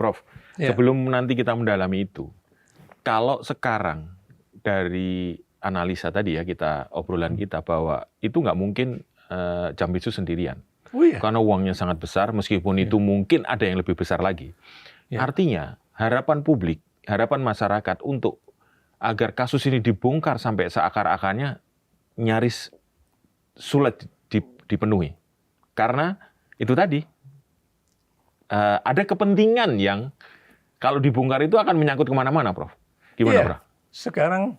Prof. Sebelum nanti kita mendalami itu, kalau sekarang dari analisa tadi ya obrolan kita bahwa itu nggak mungkin Jampisu sendirian. Karena uangnya sangat besar, meskipun itu mungkin ada yang lebih besar lagi. Artinya harapan publik, harapan masyarakat untuk agar kasus ini dibongkar sampai seakar-akarnya nyaris sulit dipenuhi. Karena itu tadi, ada kepentingan yang kalau dibongkar itu akan menyangkut kemana-mana, Prof. Gimana, Prof? Sekarang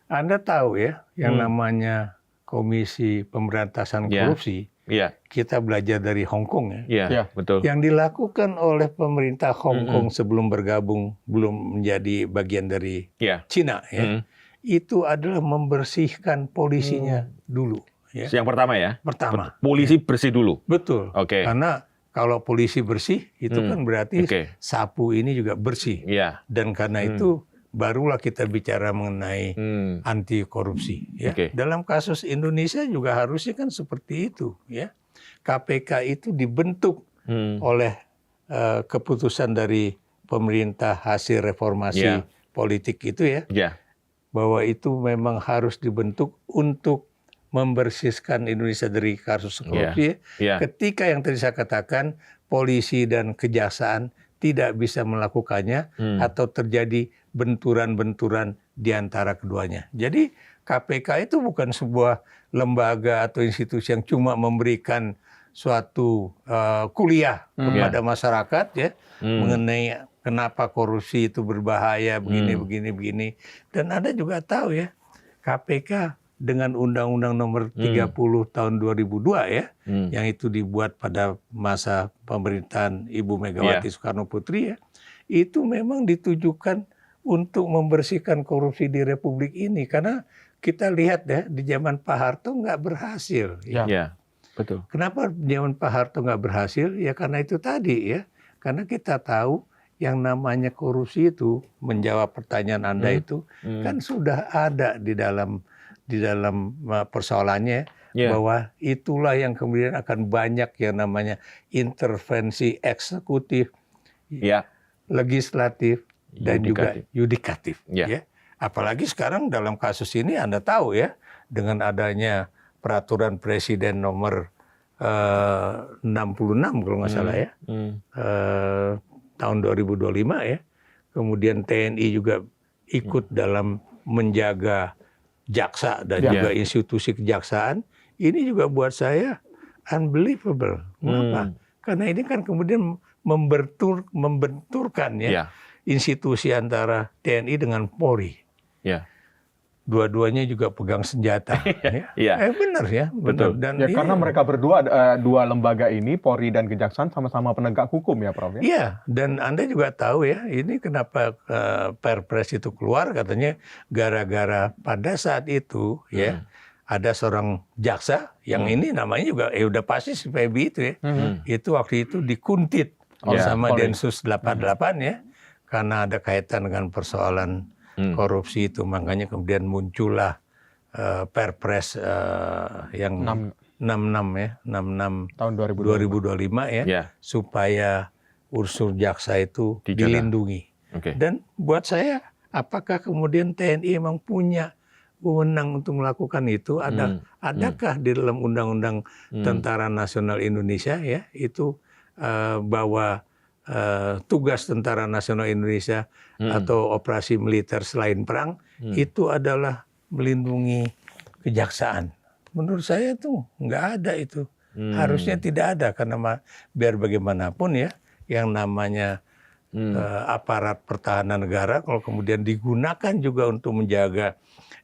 Anda tahu ya, yang namanya Komisi Pemberantasan Korupsi, kita belajar dari Hong Kong ya. Betul. Yang dilakukan oleh pemerintah Hong Kong sebelum bergabung, belum menjadi bagian dari Cina, itu adalah membersihkan polisinya dulu. Yang pertama ya? Pertama. Polisi bersih dulu? Betul. Karena kalau polisi bersih, itu kan berarti sapu ini juga bersih. Dan karena itu barulah kita bicara mengenai anti korupsi. Dalam kasus Indonesia juga harusnya kan seperti itu. KPK itu dibentuk oleh keputusan dari pemerintah hasil reformasi politik itu bahwa itu memang harus dibentuk untuk membersihkan Indonesia dari kasus korupsi. Ketika yang tadi saya katakan polisi dan kejaksaan tidak bisa melakukannya atau terjadi benturan-benturan di antara keduanya. Jadi KPK itu bukan sebuah lembaga atau institusi yang cuma memberikan suatu kuliah kepada masyarakat mengenai kenapa korupsi itu berbahaya begini. Dan Anda juga tahu ya, KPK dengan Undang-Undang Nomor 30 tahun 2002 yang itu dibuat pada masa pemerintahan Ibu Megawati Soekarno Putri itu memang ditujukan untuk membersihkan korupsi di Republik ini, karena kita lihat di zaman Pak Harto nggak berhasil. Betul. Kenapa zaman Pak Harto nggak berhasil? Ya karena itu tadi karena kita tahu yang namanya korupsi itu, menjawab pertanyaan Anda itu kan sudah ada di dalam persoalannya bahwa itulah yang kemudian akan banyak yang namanya intervensi eksekutif, legislatif, dan juga yudikatif. Apalagi sekarang dalam kasus ini Anda tahu dengan adanya peraturan Presiden nomor 66 kalau nggak salah tahun 2025 kemudian TNI juga ikut dalam menjaga jaksa dan juga institusi kejaksaan. Ini juga buat saya unbelievable. Kenapa? Karena ini kan kemudian membenturkan institusi antara TNI dengan Polri. Dua-duanya juga pegang senjata. Benar ya. Betul. Dan karena mereka berdua, dua lembaga ini, Polri dan Kejaksaan, sama-sama penegak hukum ya, Prof. Dan Anda juga tahu ini kenapa Perpres itu keluar, katanya gara-gara pada saat itu ada seorang jaksa yang ini namanya juga udah pasti si Febi itu itu waktu itu dikuntit sama Densus 88 karena ada kaitan dengan persoalan korupsi itu, makanya kemudian muncullah Perpres yang 66 tahun 2025 supaya unsur jaksa itu dilindungi. Dan buat saya, apakah kemudian TNI memang punya wewenang untuk melakukan itu? Adakah di dalam Undang-Undang Tentara Nasional Indonesia itu bahwa tugas Tentara Nasional Indonesia atau operasi militer selain perang itu adalah melindungi kejaksaan? Menurut saya tuh nggak ada itu. Harusnya tidak ada, karena biar bagaimanapun yang namanya aparat pertahanan negara kalau kemudian digunakan juga untuk menjaga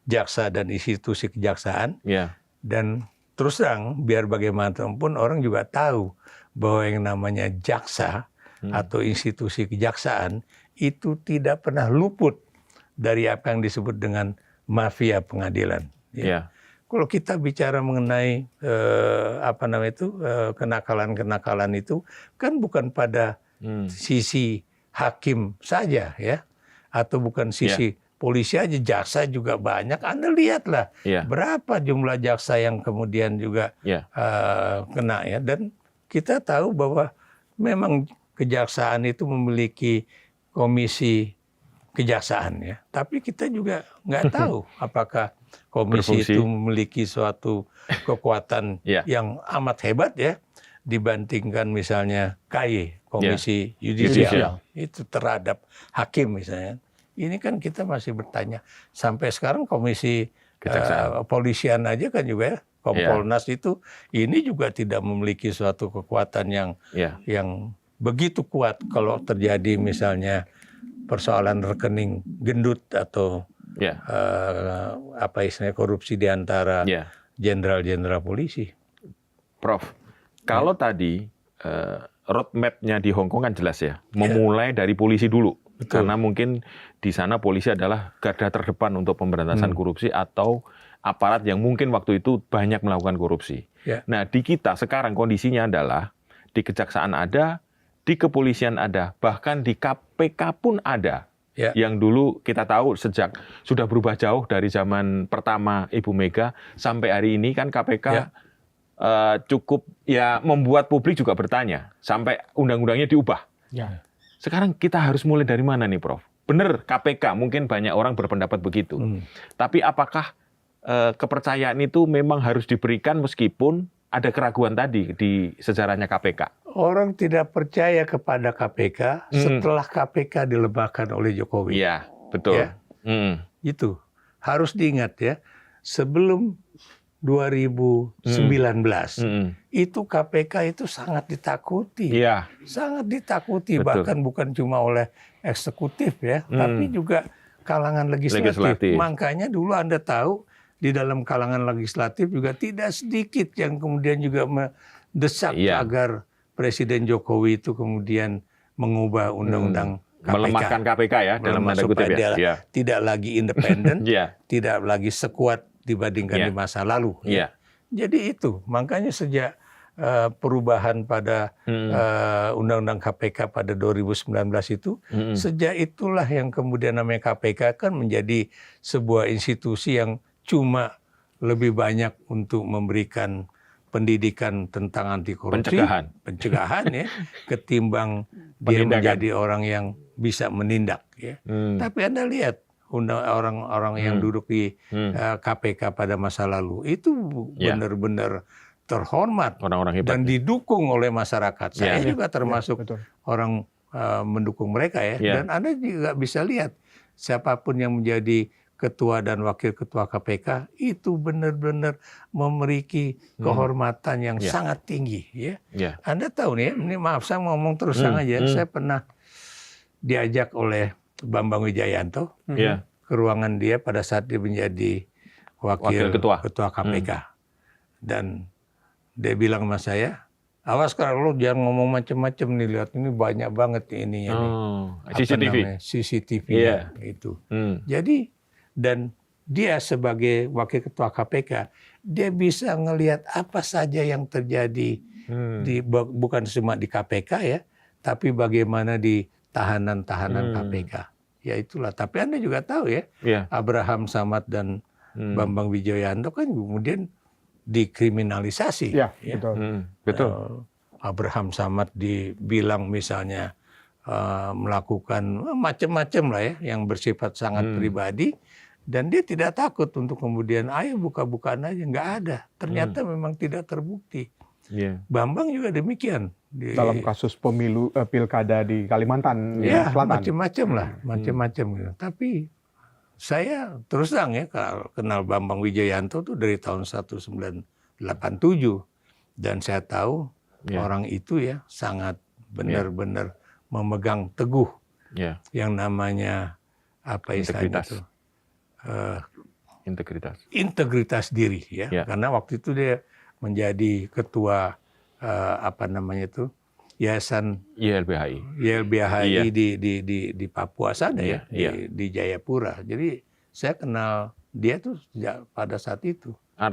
jaksa dan institusi kejaksaan, dan terus terang biar bagaimanapun orang juga tahu bahwa yang namanya jaksa atau institusi kejaksaan itu tidak pernah luput dari apa yang disebut dengan mafia pengadilan. Kalau kita bicara mengenai kenakalan-kenakalan itu kan bukan pada sisi hakim saja atau bukan sisi polisi aja, jaksa juga banyak. Anda lihatlah berapa jumlah jaksa yang kemudian juga kena dan kita tahu bahwa memang kejaksaan itu memiliki komisi kejaksaan ya, tapi kita juga nggak tahu apakah komisi itu memiliki suatu kekuatan yang amat hebat ya dibandingkan misalnya KY, Komisi Yudisial itu terhadap hakim misalnya. Ini kan kita masih bertanya sampai sekarang komisi polisian aja kan juga ya, Kompolnas itu ini juga tidak memiliki suatu kekuatan yang begitu kuat kalau terjadi misalnya persoalan rekening gendut atau apa istilahnya korupsi di antara jenderal-jenderal polisi. Prof, kalau tadi roadmap-nya di Hong Kong kan jelas ya, memulai dari polisi dulu. Betul. Karena mungkin di sana polisi adalah garda terdepan untuk pemberantasan korupsi atau aparat yang mungkin waktu itu banyak melakukan korupsi. Nah, di kita sekarang kondisinya adalah di kejaksaan ada, di kepolisian ada, bahkan di KPK pun ada. Yang dulu kita tahu sejak sudah berubah jauh dari zaman pertama Ibu Mega sampai hari ini kan KPK cukup membuat publik juga bertanya sampai undang-undangnya diubah. Sekarang kita harus mulai dari mana nih, Prof? Benar KPK, mungkin banyak orang berpendapat begitu. Tapi apakah kepercayaan itu memang harus diberikan meskipun ada keraguan tadi di sejarahnya KPK? Orang tidak percaya kepada KPK setelah KPK dilemahkan oleh Jokowi. Iya, betul. Itu harus diingat ya. Sebelum 2019 itu KPK itu sangat ditakuti. Sangat ditakuti. Betul. Bahkan bukan cuma oleh eksekutif ya, tapi juga kalangan legislatif. Makanya dulu Anda tahu di dalam kalangan legislatif juga tidak sedikit yang kemudian juga mendesak agar Presiden Jokowi itu kemudian mengubah undang-undang KPK. Melemahkan KPK ya, dalam tanda kutip ya. Tidak lagi independen, tidak lagi sekuat dibandingkan di masa lalu. Jadi itu, makanya sejak perubahan pada undang-undang KPK pada 2019 itu, sejak itulah yang kemudian namanya KPK kan menjadi sebuah institusi yang cuma lebih banyak untuk memberikan pendidikan tentang anti korupsi, pencegahan ya, ketimbang dia menjadi orang yang bisa menindak ya. Tapi Anda lihat orang-orang yang duduk di KPK pada masa lalu itu benar-benar terhormat orang-orang hebat dan didukung oleh masyarakat. Saya juga termasuk orang mendukung mereka ya. Dan Anda juga bisa lihat siapapun yang menjadi ketua dan wakil ketua KPK itu benar-benar memiliki kehormatan yang sangat tinggi ya. Anda tahu nih, ini maaf saya ngomong terus terang aja, saya pernah diajak oleh Bambang Wijoyanto ke ruangan dia pada saat dia menjadi wakil ketua KPK. Dan dia bilang sama saya, awas kalau lu jangan ngomong macam-macam nih, lihat ini banyak banget ini CCTV itu. Jadi dan dia sebagai wakil ketua KPK, dia bisa ngelihat apa saja yang terjadi bukan cuma di KPK ya, tapi bagaimana di tahanan-tahanan KPK. Ya itulah. Tapi Anda juga tahu ya, Abraham Samad dan Bambang Wijoyanto kan kemudian dikriminalisasi. Betul. Abraham Samad dibilang misalnya melakukan macam-macam lah ya, yang bersifat sangat pribadi. Dan dia tidak takut untuk kemudian ayo buka-bukaan aja, nggak ada. Ternyata memang tidak terbukti. Bambang juga demikian. Dalam kasus pemilu pilkada di Kalimantan Selatan. Macam-macam lah, macam-macam. Tapi saya terus terang ya kenal Bambang Wijoyanto tuh dari tahun 1987 dan saya tahu orang itu ya sangat benar-benar memegang teguh yang namanya apa istilahnya itu. Integritas diri ya. Karena waktu itu dia menjadi ketua Yayasan YLBHI di Papua sana di Jayapura. Jadi saya kenal dia tuh sejak pada saat itu.